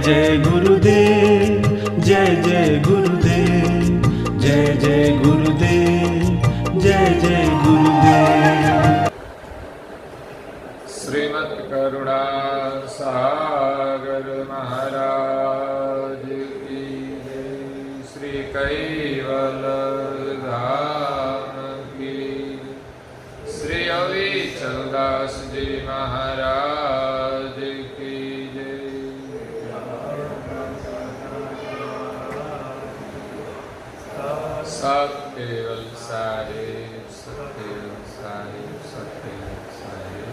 जय गुरुदेव, जय जय गुरुदेव, जय जय गुरुदेव, जय जय गुरुदेव। श्रीमद् करुणा सागर महाराज की जय। श्री कैवल धाम की, श्री अविचल दास जी महाराज की जय। सत्केवल साहिब, सत्केवल साहिब, सत्केवल साहिब।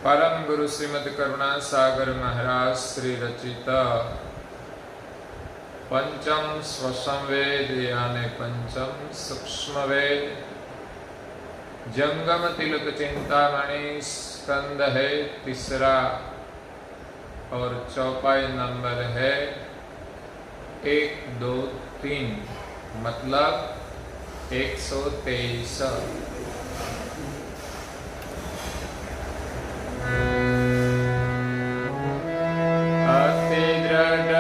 परम गुरु श्रीमद् करुणा सागर महाराज श्री रचित पंचम स्वसंवेद यानी पंचम सूक्ष्म वेद जंगम तिलक चिंतामणि स्कंद है तीसरा और चौपाई नंबर है 1, 2, 3 मतलब 123। अति दृढ़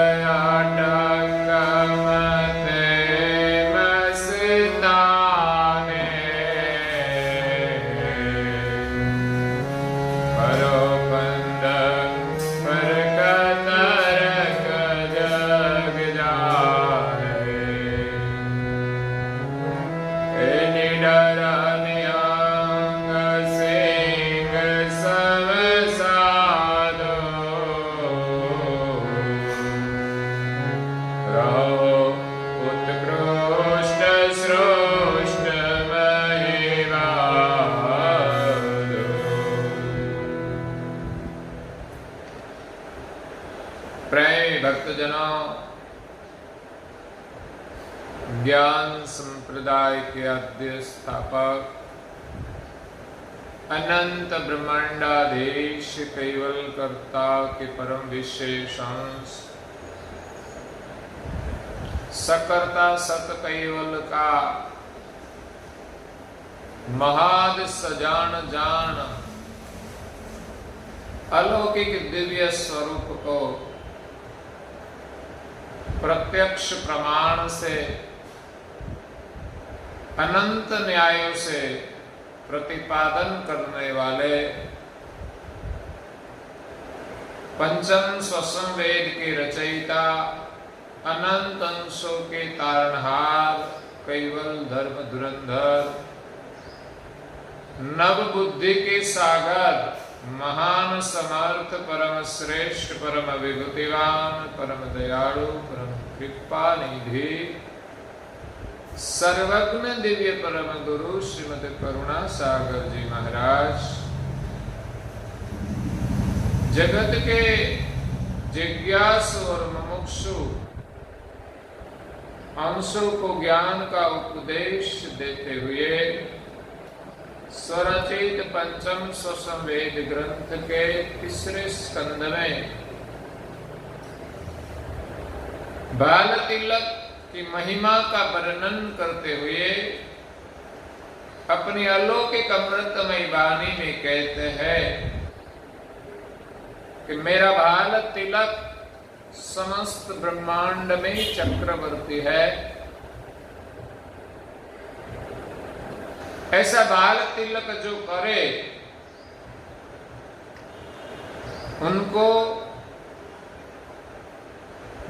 ज्ञान संप्रदाय के आद्य स्थापक अनंत ब्रह्मांडाधीश कैवल कर्ता के परम विशेष अंश सकर्ता सत कैवल का महाद सजान जान अलौकिक दिव्य स्वरूप को प्रत्यक्ष प्रमाण से अनंत न्यायों से प्रतिपादन करने वाले पंचम स्वसंवेद के रचयिता अनंत अंशों के तारणहार कैवल धर्म धुरंधर नव बुद्धि के सागर महान समर्थ परम श्रेष्ठ परम विभूतिवान परम दयालु परम कृपा निधि सर्वज्ञ दिव्य परम गुरु श्रीमद् करुणा सागर जी महाराज जगत के जिज्ञासु और मुमुक्षु अंशों को ज्ञान का उपदेश देते हुए स्वरचित पंचम स्वसंवेद ग्रंथ के तीसरे स्कंद में बाल तिलक की महिमा का वर्णन करते हुए अपनी अलौकिक अमृतमय वाणी में कहते हैं कि मेरा बाल तिलक समस्त ब्रह्मांड में चक्रवर्ती है। ऐसा बाल तिलक जो करे उनको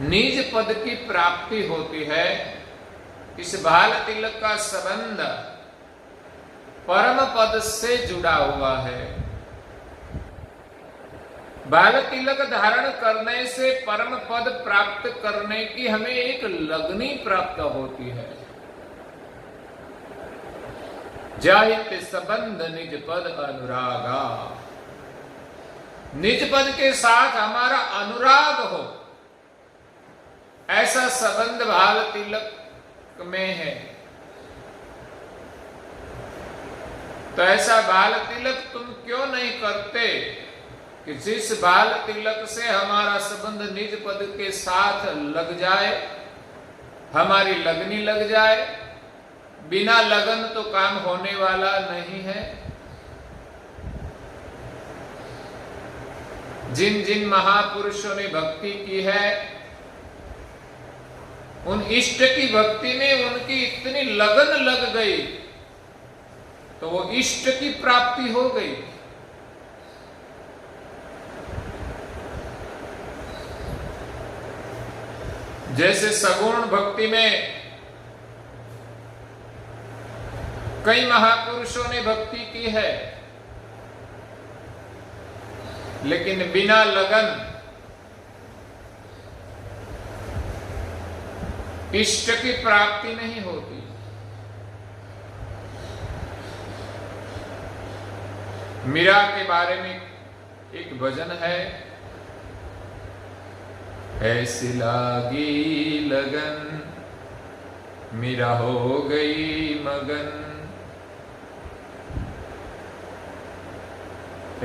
निज पद की प्राप्ति होती है। इस बाल तिलक का संबंध परम पद से जुड़ा हुआ है। बाल तिलक धारण करने से परम पद प्राप्त करने की हमें एक लगनी प्राप्त होती है। जाहित संबंध निज पद अनुरागा, निज पद के साथ हमारा अनुराग हो ऐसा संबंध बाल तिलक में है। तो ऐसा बाल तिलक तुम क्यों नहीं करते कि जिस बाल तिलक से हमारा संबंध निज पद के साथ लग जाए, हमारी लगनी लग जाए। बिना लगन तो काम होने वाला नहीं है। जिन जिन महापुरुषों ने भक्ति की है, उन इष्ट की भक्ति में उनकी इतनी लगन लग गई तो वो इष्ट की प्राप्ति हो गई। जैसे सगुण भक्ति में कई महापुरुषों ने भक्ति की है, लेकिन बिना लगन इष्ट की प्राप्ति नहीं होती। मीरा के बारे में एक भजन है, ऐसी लागी लगन मीरा हो गई मगन,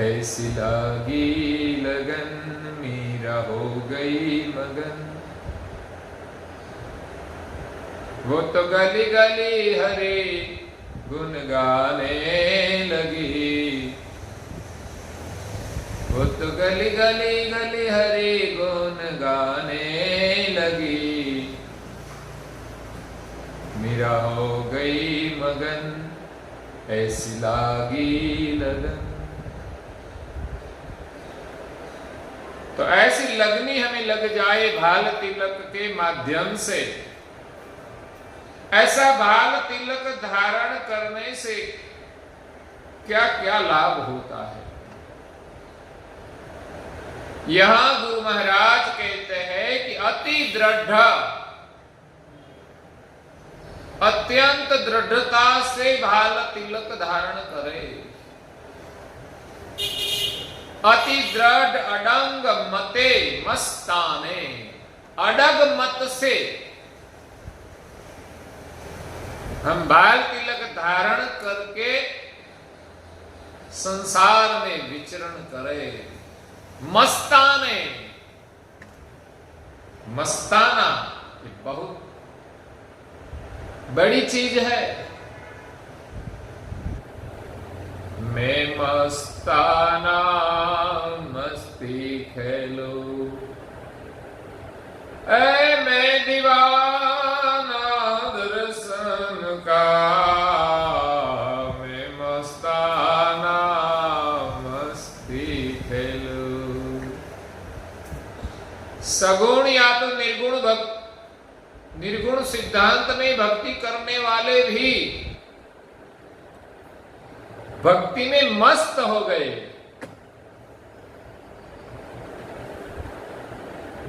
ऐसी लागी लगन मीरा हो गई मगन। वो तो गली गली हरे गुन गाने लगी, वो तो गली गली गली हरे गुन गाने लगी, मीरा हो गई मगन ऐसी लागी लगन। तो ऐसी लगनी हमें लग जाए भाल तिलक के माध्यम से। ऐसा भाल तिलक धारण करने से क्या क्या लाभ होता है, यहां गुरु महाराज कहते हैं कि अति दृढ़, अत्यंत दृढ़ता से भाल तिलक धारण करे। अति दृढ़ अडंग मते मस्ताने, अडग मत से हम भाल तिलक धारण करके संसार में विचरण करें। मस्ताने, मस्ताना बहुत बड़ी चीज है। मैं मस्ताना मस्ती खेलो, ऐ मैं दीवाना दर्शन का, मैं मस्ताना मस्ती खेलो। सगुण या तो निर्गुण निर्गुण सिद्धांत में भक्ति करने वाले भी भक्ति में मस्त हो गए।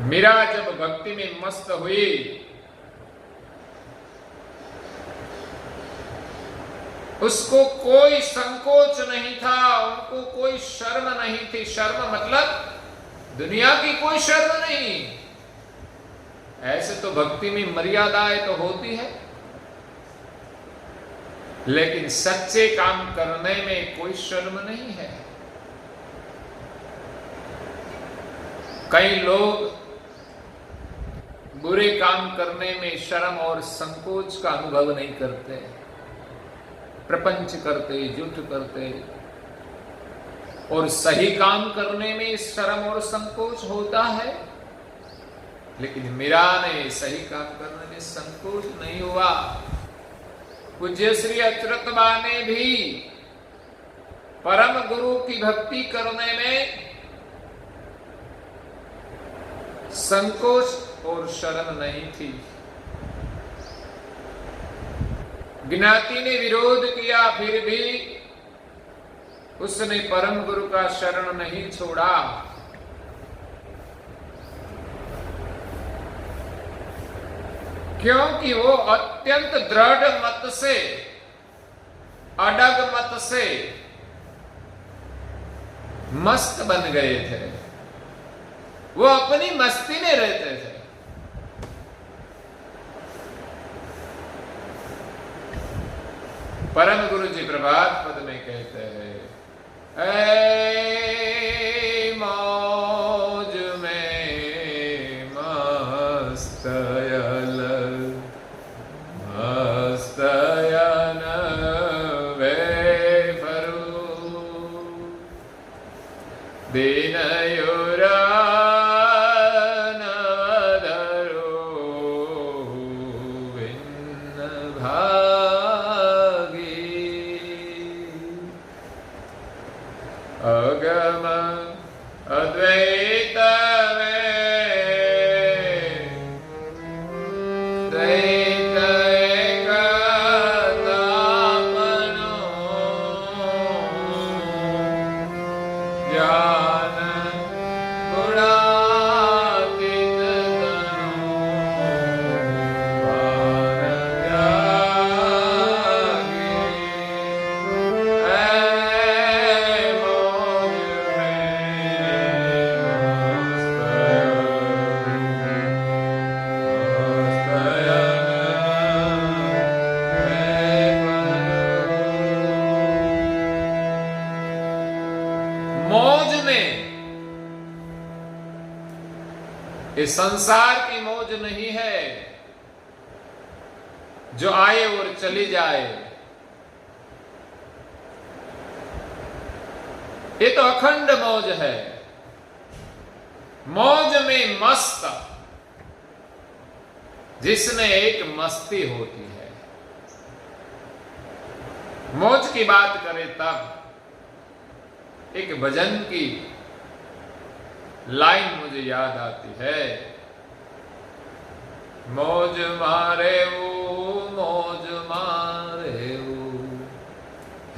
मीरा जब भक्ति में मस्त हुई उसको कोई संकोच नहीं था, उनको कोई शर्म नहीं थी। शर्म मतलब दुनिया की कोई शर्म नहीं। ऐसे तो भक्ति में मर्यादाएं तो होती है, लेकिन सच्चे काम करने में कोई शर्म नहीं है। कई लोग बुरे काम करने में शर्म और संकोच का अनुभव नहीं करते, प्रपंच करते, झूठ करते, और सही काम करने में शर्म और संकोच होता है। लेकिन मीरा ने सही काम करने में संकोच नहीं हुआ। पूज्य श्री अच्युतबा ने भी परम गुरु की भक्ति करने में संकोच और शर्म नहीं थी। ज्ञाति ने विरोध किया, फिर भी उसने परम गुरु का शरण नहीं छोड़ा। क्योंकि वो अत्यंत दृढ़ मत से, अडग मत से मस्त बन गए थे। वो अपनी मस्ती में रहते थे। परम गुरु जी प्रभात पद में कहते हैं, ऐ मौज में मस्तयल मस्तयन वे फरू दिन युर દૈત એકતાપનો જ્ઞાન ગુણાતીત તનો मौज में ये संसार की मौज नहीं है जो आए और चली जाए। ये तो अखंड मौज है। मौज में मस्त जिसमें एक मस्ती होती है। मौज की बात करें तब एक भजन की लाइन मुझे याद आती है। मौज मारे वो मौज मारे वो,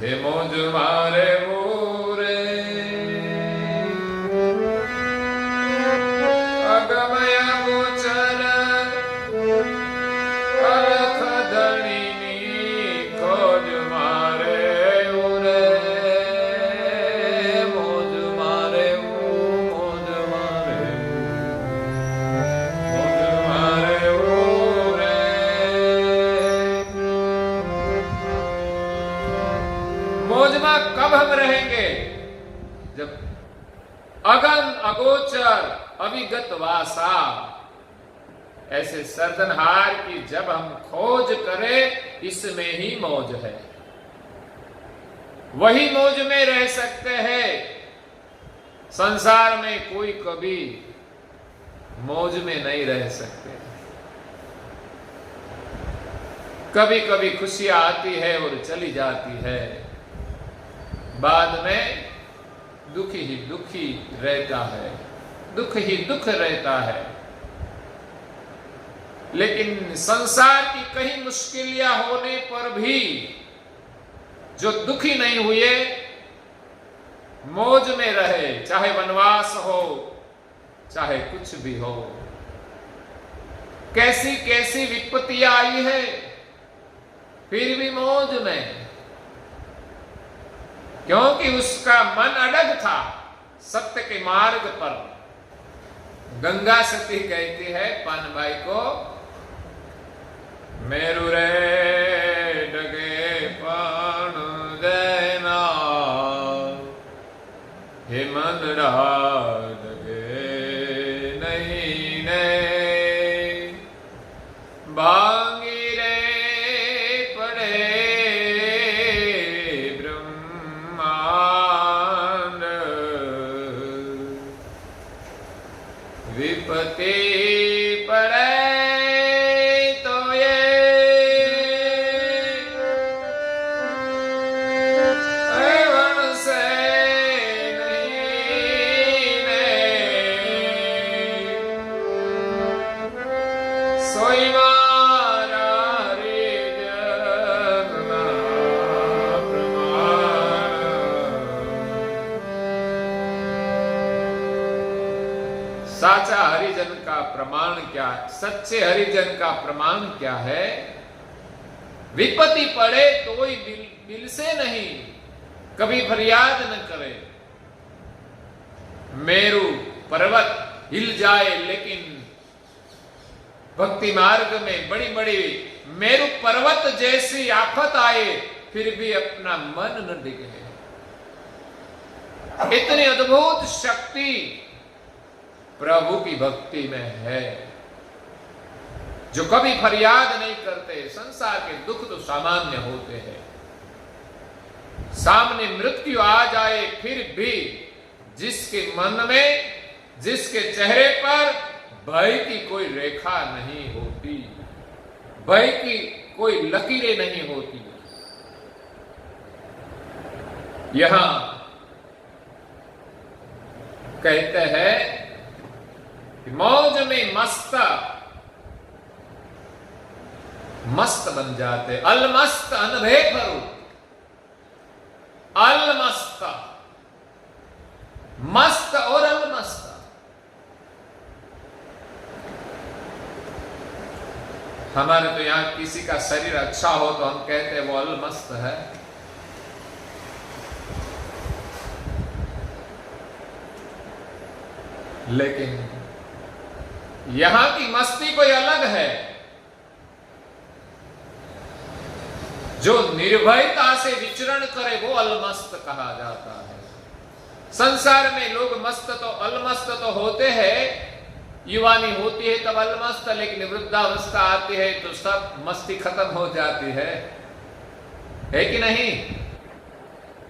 हे मौज मारे वो रे, अगमय गोचर अलख धणीनी खोज मारे वो रे, मौज मारे वो मौज मारे वो, मौज मारे वो रे। मौज में कब हम रहेंगे? जब अगम अगोचर अविगत वासा, ऐसे सर्जनहार की जब हम खोज करें, इसमें ही मौज है। वही मौज में रह सकते हैं। संसार में कोई कभी मौज में नहीं रह सकते। कभी कभी खुशियां आती है और चली जाती है, बाद में दुखी ही दुखी रहता है, दुख ही दुख रहता है। लेकिन संसार की कई मुश्किलियां होने पर भी जो दुखी नहीं हुए, मौज में रहे, चाहे वनवास हो चाहे कुछ भी हो। कैसी कैसी विपत्तियां आई है, फिर भी मौज में, क्योंकि उसका मन अडग था सत्य के मार्ग पर। गंगा सती कहती है पानबाई को, मेरु रे डगे पान देना, हे मनड़ा डगे नहीं ने, भांगी रे पड़े ब्रह्मांड, विपत्ति पड़े साचा हरिजन का प्रमाण क्या, सच्चे हरिजन का प्रमाण क्या है? विपत्ति पड़े तो ही दिल से नहीं, कभी फरियाद न करे। मेरु पर्वत हिल जाए, लेकिन भक्ति मार्ग में बड़ी बड़ी मेरु पर्वत जैसी आफत आए, फिर भी अपना मन न डिगे। इतनी अद्भुत शक्ति प्रभु की भक्ति में है, जो कभी फरियाद नहीं करते। संसार के दुख तो सामान्य होते हैं, सामने मृत्यु आ जाए फिर भी जिसके मन में, जिसके चेहरे पर भय की कोई रेखा नहीं होती, भय की कोई लकीरें नहीं होती। यहां कहते हैं कि मौज में मस्त मस्त बन जाते। अलमस्त अनभे फरू, अलमस्त, मस्त और अलमस्त। हमारे तो यहां किसी का शरीर अच्छा हो तो हम कहते हैं वो अलमस्त है। लेकिन यहां की मस्ती कोई अलग है। जो निर्भयता से विचरण करे वो अलमस्त कहा जाता है। संसार में लोग मस्त तो अलमस्त तो होते हैं, युवानी होती है तब अलमस्त, लेकिन वृद्धावस्था आती है तो सब मस्ती खत्म हो जाती है कि नहीं?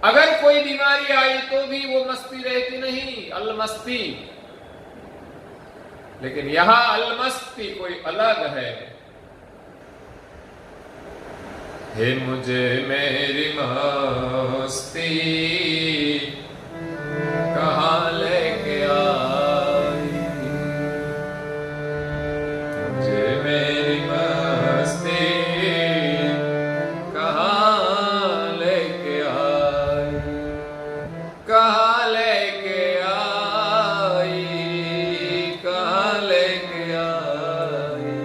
अगर कोई बीमारी आई तो भी वो मस्ती रहती नहीं, अलमस्ती। लेकिन यहां अलमस्ती कोई अलग है। हे मुझे मेरी मस्ती कहां लेके आई, मुझे मेरी मस्ती कहां लेके आई, कहां लेके आई, कहां लेके आई।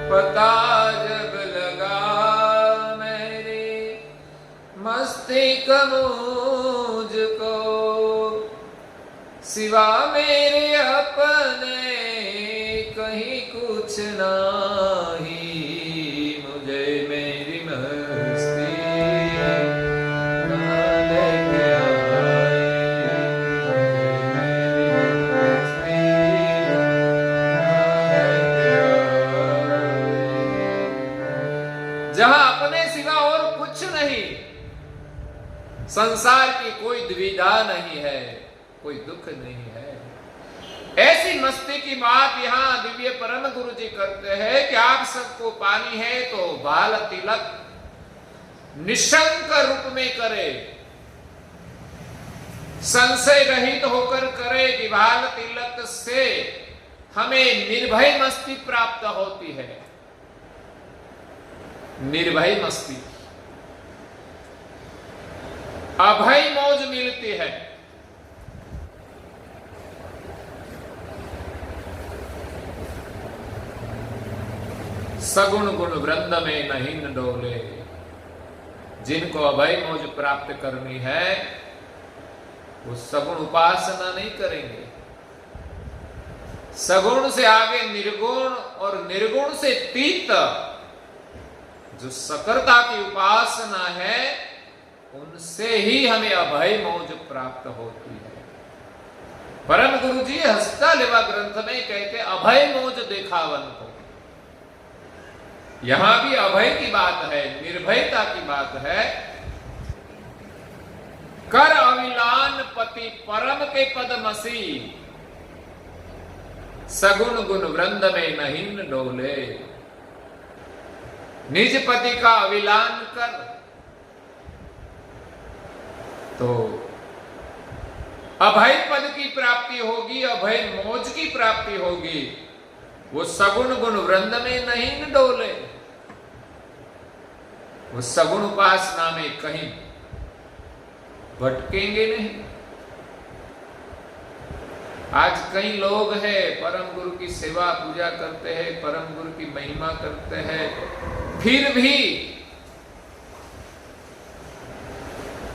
पता जब लगा मेरी मस्ती का मुझको, सिवा मेरे अपने कहीं कुछ नहीं, मुझे मेरी मस्ती कहां लेके आई, मुझे मेरी मस्ती कहां लेके आई। जहां अपने सिवा और कुछ नहीं, संसार की कोई दुविधा नहीं है, कोई दुख नहीं है। ऐसी मस्ती की बात यहां दिव्य परम गुरु जी करते हैं कि आप सबको पानी है तो बाल तिलक निशंक रूप में करे, संशय रहित होकर करे कि बाल तिलक से हमें निर्भय मस्ती प्राप्त होती है। निर्भय मस्ती, अभय मौज मिलती है। सगुण गुण वृंद में नहीं न डोले। जिनको अभय मौज प्राप्त करनी है वो सगुण उपासना नहीं करेंगे। सगुण से आगे निर्गुण और निर्गुण से तीत जो सकरता की उपासना है उनसे ही हमें अभय मौज प्राप्त होती है। परम गुरु जी हस्तलेवा ग्रंथ में कहते अभय मौज देखावन को। यहां भी अभय की बात है, निर्भयता की बात है। कर अविलान पति परम के पदमसी, सगुण गुण वृंद में नहीं न डोले। निज पति का अविलान कर तो अभय पद की प्राप्ति होगी, अभय मौज की प्राप्ति होगी। वो सगुण गुण वृंद में नहीं न डोले, वो सगुण उपासना में कहीं भटकेंगे नहीं। आज कई लोग हैं परम गुरु की सेवा पूजा करते हैं, परम गुरु की महिमा करते हैं, फिर भी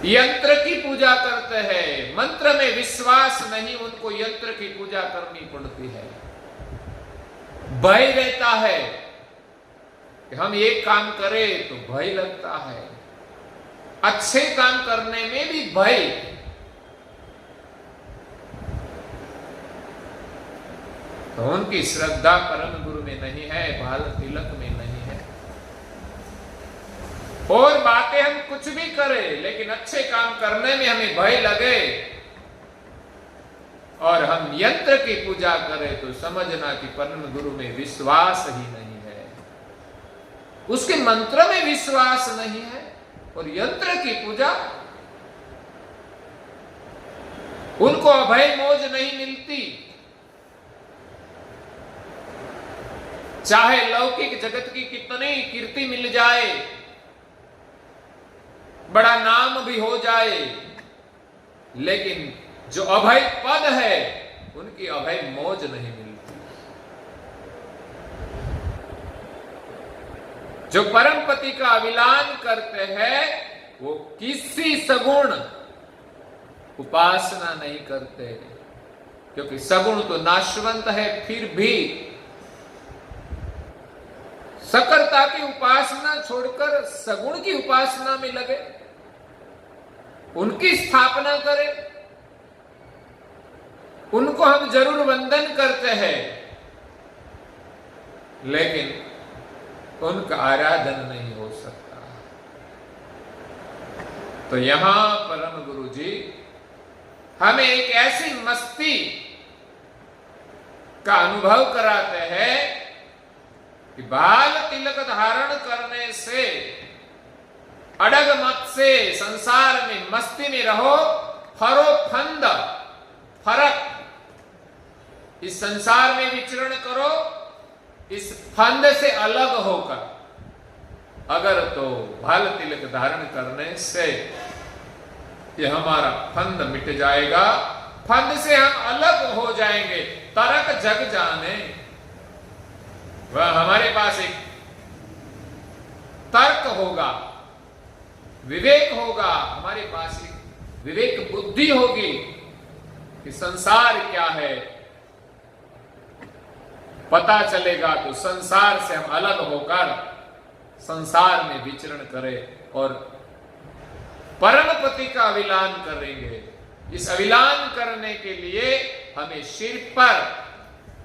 यंत्र की पूजा करते हैं। मंत्र में विश्वास नहीं, उनको यंत्र की पूजा करनी पड़ती है। भय रहता है कि हम एक काम करें तो भय लगता है, अच्छे काम करने में भी भय। तो उनकी श्रद्धा परम गुरु में नहीं है, बाल तिलक में नहीं है। और बातें हम कुछ भी करें लेकिन अच्छे काम करने में हमें भय लगे और हम यंत्र की पूजा करें तो समझना कि परम गुरु में विश्वास ही नहीं है, उसके मंत्र में विश्वास नहीं है और यंत्र की पूजा उनको अभय मौज नहीं मिलती। चाहे लौकिक जगत की कितनी कीर्ति मिल जाए, बड़ा नाम भी हो जाए, लेकिन जो अभय पद है उनकी अभय मौज नहीं मिलती। जो परम पति का अविलान करते हैं वो किसी सगुण उपासना नहीं करते, क्योंकि सगुण तो नाशवंत है, फिर भी सकरता की उपासना छोड़कर सगुण की उपासना में लगे, उनकी स्थापना करें। उनको हम जरूर वंदन करते हैं, लेकिन उनका आराधन नहीं हो सकता। तो यहां परम गुरु जी हमें एक ऐसी मस्ती का अनुभव कराते हैं कि बाल तिलक धारण करने से, अडग मत से संसार में मस्ती में रहो, फरो फंद फरक, इस संसार में विचरण करो इस फंद से अलग होकर। अगर तो बाल तिलक धारण करने से ये हमारा फंद मिट जाएगा, फंद से हम अलग हो जाएंगे, तरक जग जाने। वह हमारे पास एक तर्क होगा, विवेक होगा, हमारे पास एक विवेक बुद्धि होगी कि संसार क्या है, पता चलेगा। तो संसार से हम अलग होकर संसार में विचरण करें और परम पति का अविलान करेंगे। इस अविलान करने के लिए हमें सिर पर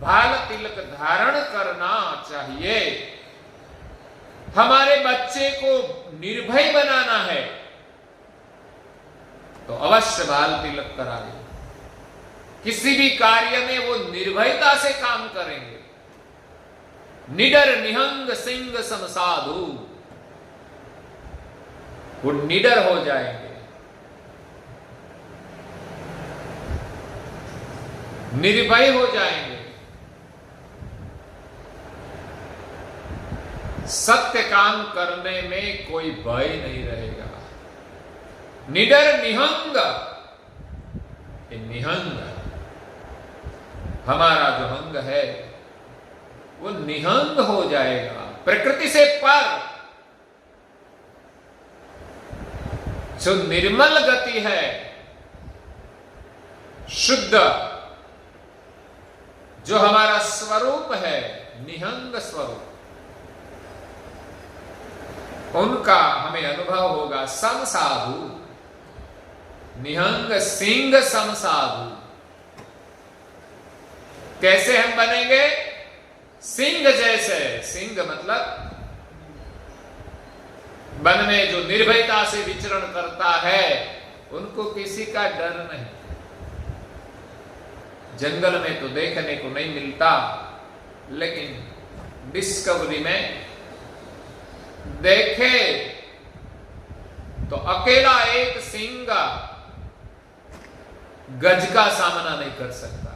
भाल तिलक धारण करना चाहिए। हमारे बच्चे को निर्भय बनाना है तो अवश्य भाल तिलक कराएं। किसी भी कार्य में वो निर्भयता से काम करेंगे। निडर निहंग सिंह सम साधु, वो निडर हो जाएंगे, निर्भय हो जाएंगे, सत्य काम करने में कोई भय नहीं रहेगा। निडर निहंग, ये निहंग हमारा जो अंग है वो निहंग हो जाएगा, प्रकृति से पर। जो निर्मल गति है, शुद्ध जो हमारा स्वरूप है, निहंग स्वरूप, उनका हमें अनुभव होगा। सम साधु, निहंग सिंह सम साधु। कैसे हम बनेंगे? सिंह जैसे। सिंह मतलब वन में जो निर्भयता से विचरण करता है, उनको किसी का डर नहीं। जंगल में तो देखने को नहीं मिलता, लेकिन डिस्कवरी में देखे तो अकेला एक सिंह गज का सामना नहीं कर सकता।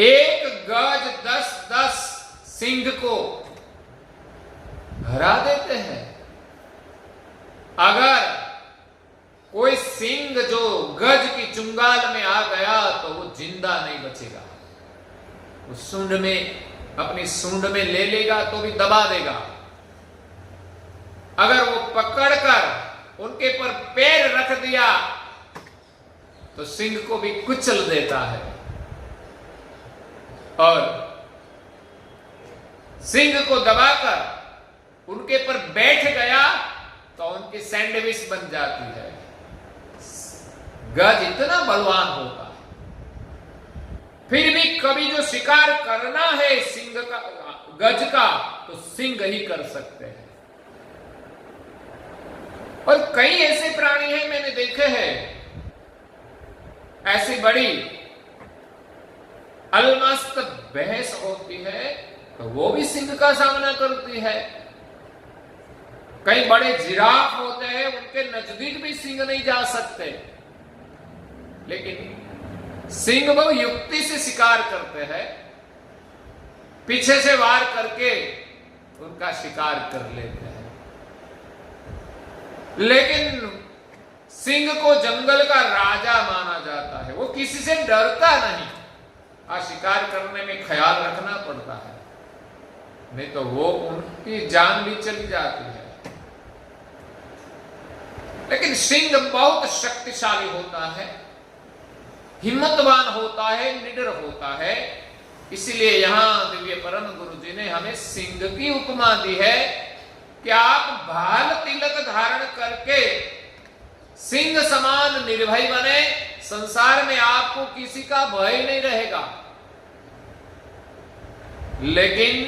एक गज 10-10 सिंह को हरा देते हैं। अगर कोई सिंह जो गज की चुंगाल में आ गया तो वो जिंदा नहीं बचेगा। वो सूंड में, अपनी सूंड में ले लेगा तो भी दबा देगा। अगर वो पकड़कर उनके पर पैर रख दिया तो सिंह को भी कुचल देता है। और सिंह को दबाकर उनके पर बैठ गया तो उनकी सैंडविच बन जाती है। गज इतना बलवान होता है। फिर भी कभी जो शिकार करना है सिंह का, गज का, तो सिंह ही कर सकते हैं। और कई ऐसे प्राणी हैं, मैंने देखे हैं, ऐसी बड़ी अलमस्त बहस होती है तो वो भी सिंह का सामना करती है। कई बड़े जिराफ होते हैं, उनके नजदीक भी सिंह नहीं जा सकते। लेकिन सिंह बहु युक्ति से शिकार करते हैं, पीछे से वार करके उनका शिकार कर लेते हैं। लेकिन सिंह को जंगल का राजा माना जाता है, वो किसी से डरता नहीं। शिकार करने में ख्याल रखना पड़ता है, नहीं तो वो उनकी जान भी चली जाती है। लेकिन सिंह बहुत शक्तिशाली होता है, हिम्मतवान होता है, निडर होता है। इसलिए यहां दिव्य परम गुरु जी ने हमें सिंह की उपमा दी है कि आप भाल तिलक धारण करके सिंह समान निर्भय बने, संसार में आपको किसी का भय नहीं रहेगा। लेकिन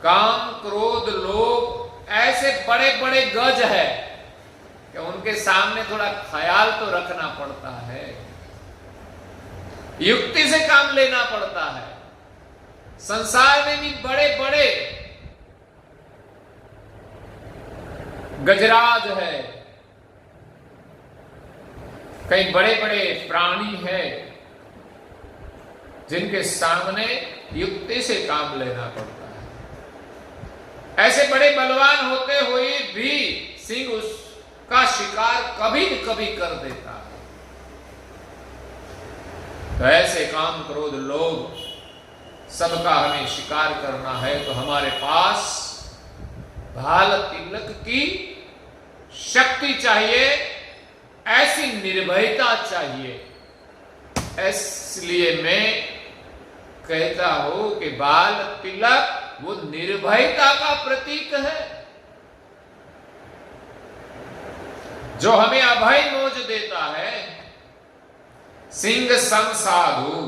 काम, क्रोध, लोभ ऐसे बड़े बड़े गज है कि उनके सामने थोड़ा ख्याल तो रखना पड़ता है, युक्ति से काम लेना पड़ता है। संसार में भी बड़े बड़े गजराज है, कई बड़े बड़े प्राणी है जिनके सामने युक्ति से काम लेना पड़ता है। ऐसे बड़े बलवान होते हुए भी सिंह उसका शिकार कभी न कभी कर देता है। तो ऐसे काम, क्रोध, लोभ सबका हमें शिकार करना है तो हमारे पास भाल तिलक की शक्ति चाहिए, ऐसी निर्भयता चाहिए। इसलिए मैं कहता हूं कि बाल तिलक वो निर्भयता का प्रतीक है, जो हमें अभय मोज देता है। सिंह सम साधु,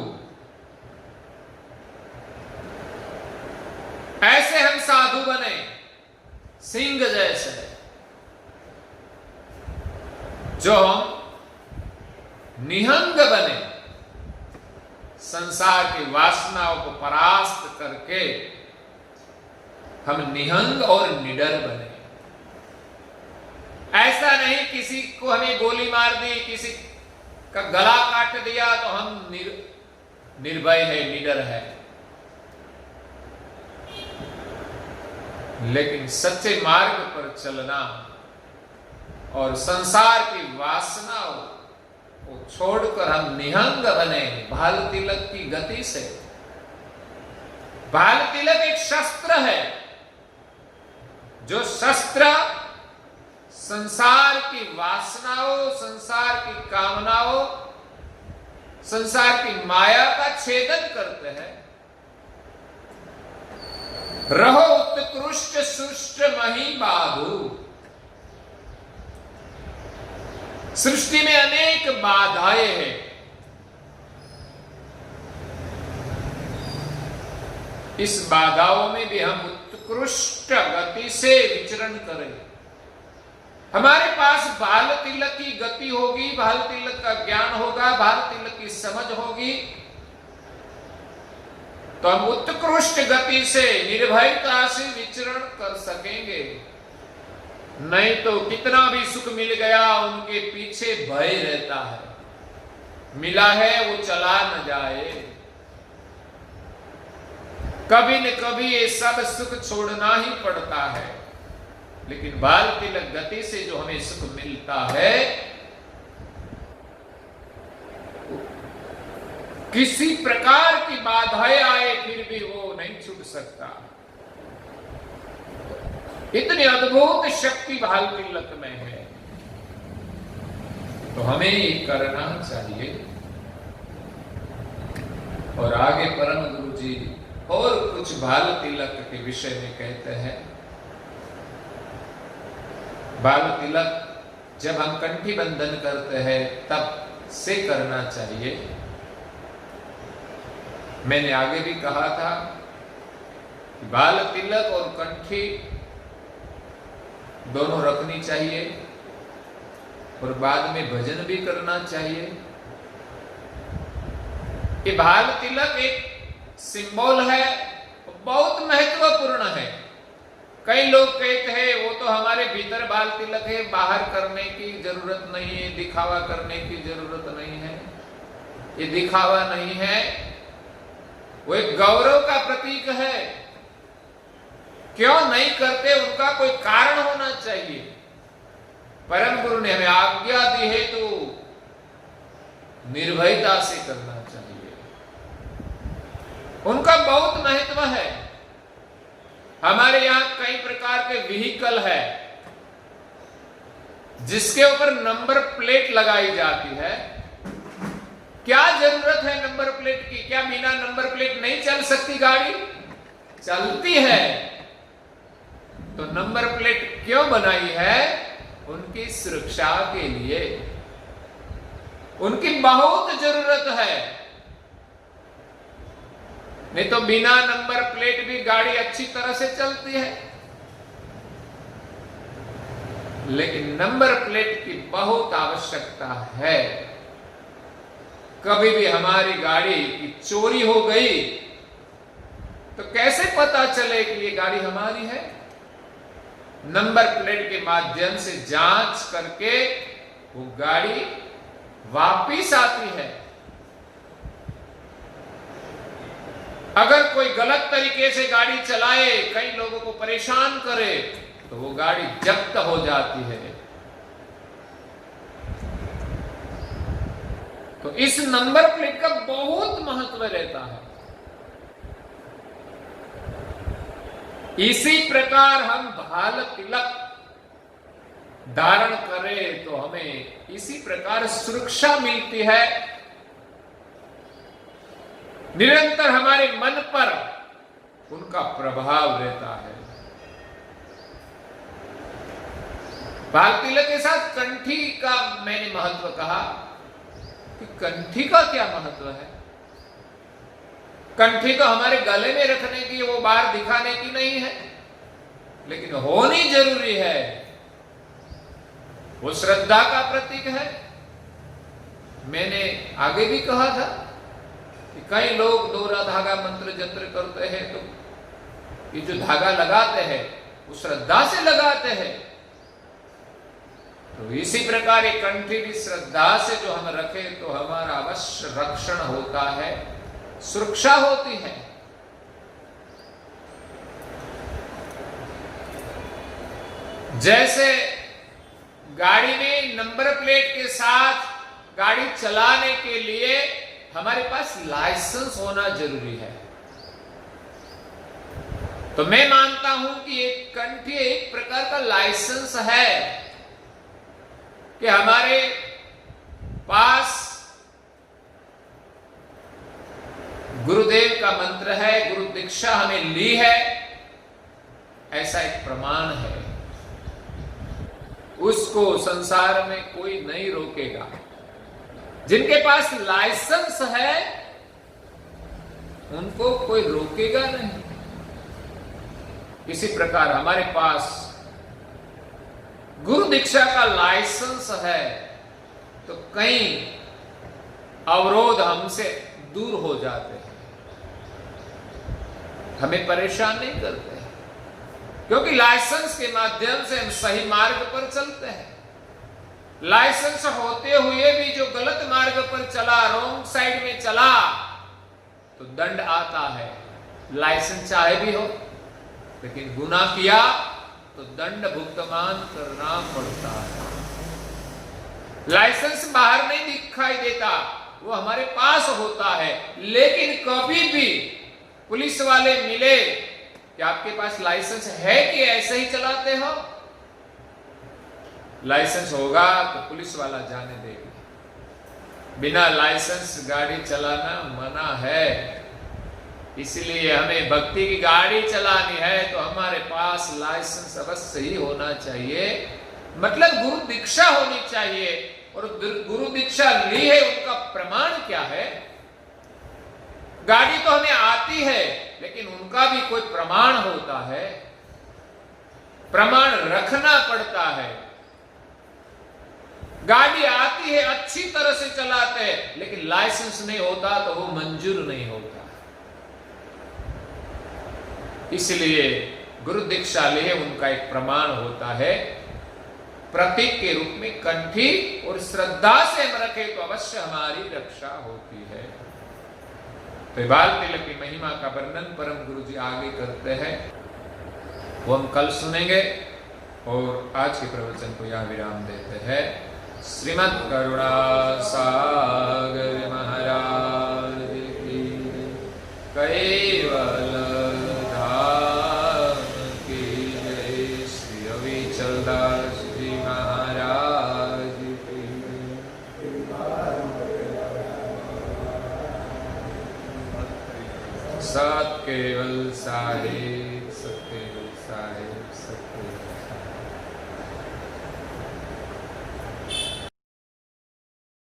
ऐसे हम साधु बने, सिंह जैसे, जो हम निहंग बने, संसार की वासनाओं को परास्त करके हम निहंग और निडर बने। ऐसा नहीं किसी को हमें गोली मार दी, किसी का गला काट दिया तो हम निर्भय है, निडर है। लेकिन सच्चे मार्ग पर चलना और संसार की वासनाओं को छोड़कर हम निहंग बने भाल तिलक की गति से। भाल तिलक एक शस्त्र है, जो शस्त्र संसार की वासनाओं, संसार की कामनाओं, संसार की माया का छेदन करते हैं। रहो उत्कृष्ट सुष्ट मही बाधु। सृष्टि में अनेक बाधाएं हैं, इस बाधाओं में भी हम उत्कृष्ट गति से विचरण करें। हमारे पास बाल तिलक की गति होगी, बाल तिलक का ज्ञान होगा, बाल तिलक की समझ होगी, तो हम उत्कृष्ट गति से निर्भयता से विचरण कर सकेंगे। नहीं तो कितना भी सुख मिल गया, उनके पीछे भय रहता है। मिला है वो चला न जाए, कभी न कभी ये सब सुख छोड़ना ही पड़ता है। लेकिन बाल तिलक गति से जो हमें सुख मिलता है, किसी प्रकार की बाधाएं आए फिर भी वो नहीं छूट सकता। इतनी अद्भुत शक्ति भाल तिलक में है, तो हमें ये करना चाहिए। और आगे परम गुरु जी और कुछ भाल तिलक के विषय में कहते हैं। बाल तिलक जब हम कंठी बंधन करते हैं तब से करना चाहिए। मैंने आगे भी कहा था कि बाल तिलक और कंठी दोनों रखनी चाहिए और बाद में भजन भी करना चाहिए। ये बाल तिलक एक सिंबल है, बहुत महत्वपूर्ण है। कई लोग कहते हैं वो तो हमारे भीतर बाल तिलक है, बाहर करने की जरूरत नहीं है, दिखावा करने की जरूरत नहीं है। ये दिखावा नहीं है, वो एक गौरव का प्रतीक है। क्यों नहीं करते, उनका कोई कारण होना चाहिए। परम गुरु ने हमें आज्ञा दी है तो निर्भयता से करना चाहिए। उनका बहुत महत्व है। हमारे यहां कई प्रकार के व्हीकल है जिसके ऊपर नंबर प्लेट लगाई जाती है। क्या जरूरत है नंबर प्लेट की? क्या बिना नंबर प्लेट नहीं चल सकती गाड़ी? चलती है। तो नंबर प्लेट क्यों बनाई है? उनकी सुरक्षा के लिए। उनकी बहुत जरूरत है। नहीं तो बिना नंबर प्लेट भी गाड़ी अच्छी तरह से चलती है, लेकिन नंबर प्लेट की बहुत आवश्यकता है। कभी भी हमारी गाड़ी की चोरी हो गई तो कैसे पता चले कि ये गाड़ी हमारी है? नंबर प्लेट के माध्यम से जांच करके वो गाड़ी वापिस आती है। अगर कोई गलत तरीके से गाड़ी चलाए, कई लोगों को परेशान करे, तो वो गाड़ी जब्त हो जाती है। तो इस नंबर प्लेट का बहुत महत्व रहता है। इसी प्रकार हम भाल तिलक धारण करें तो हमें इसी प्रकार सुरक्षा मिलती है। निरंतर हमारे मन पर उनका प्रभाव रहता है। भाल तिलक के साथ कंठी का मैंने महत्व कहा कि कंठी का क्या महत्व है। कंठी तो हमारे गले में रखने की, वो बाहर दिखाने की नहीं है, लेकिन होनी जरूरी है। वो श्रद्धा का प्रतीक है। मैंने आगे भी कहा था कि कई लोग दोहरा धागा मंत्र जंत्र करते हैं, तो ये जो धागा लगाते हैं वो श्रद्धा से लगाते हैं। तो इसी प्रकार ये कंठी भी श्रद्धा से जो हम रखें तो हमारा अवश्य रक्षण होता है, सुरक्षा होती है। जैसे गाड़ी में नंबर प्लेट के साथ गाड़ी चलाने के लिए हमारे पास लाइसेंस होना जरूरी है, तो मैं मानता हूं कि एक कंठी एक प्रकार का लाइसेंस है कि हमारे पास गुरुदेव का मंत्र है, गुरु दीक्षा हमें ली है, ऐसा एक प्रमाण है। उसको संसार में कोई नहीं रोकेगा। जिनके पास लाइसेंस है उनको कोई रोकेगा नहीं। इसी प्रकार हमारे पास गुरु दीक्षा का लाइसेंस है तो कई अवरोध हमसे दूर हो जाते हैं, हमें परेशान नहीं करते हैं, क्योंकि लाइसेंस के माध्यम से हम सही मार्ग पर चलते हैं। लाइसेंस होते हुए भी जो गलत मार्ग पर चला, रॉन्ग साइड में चला, तो दंड आता है। लाइसेंस चाहे भी हो, लेकिन गुनाह किया तो दंड भुगतान करना पड़ता है। लाइसेंस बाहर नहीं दिखाई देता, वो हमारे पास होता है। लेकिन कभी भी पुलिस वाले मिले कि आपके पास लाइसेंस है कि ऐसे ही चलाते हो, लाइसेंस होगा तो पुलिस वाला जाने देगी। बिना लाइसेंस गाड़ी चलाना मना है। इसलिए हमें भक्ति की गाड़ी चलानी है तो हमारे पास लाइसेंस अवश्य ही होना चाहिए, मतलब गुरु दीक्षा होनी चाहिए। और गुरु दीक्षा ली है उनका प्रमाण क्या है? गाड़ी तो हमें आती है, लेकिन उनका भी कोई प्रमाण होता है, प्रमाण रखना पड़ता है। गाड़ी आती है, अच्छी तरह से चलाते हैं, लेकिन लाइसेंस नहीं होता तो वो मंजूर नहीं होता। इसलिए गुरु दीक्षा ले उनका एक प्रमाण होता है, प्रतीक के रूप में कंठी, और श्रद्धा से हम रखे तो अवश्य हमारी रक्षा होती है। तो बाल तिलक की महिमा का वर्णन परम गुरु जी आगे करते हैं, वो हम कल सुनेंगे। और आज के प्रवचन को यहाँ विराम देते हैं। श्रीमद् करुणा सागर महाराज की, कैवल धाम की जय। श्री अविचल दास जी महाराज की। सत केवल साहिब, सत केवल साहिब, सत केवल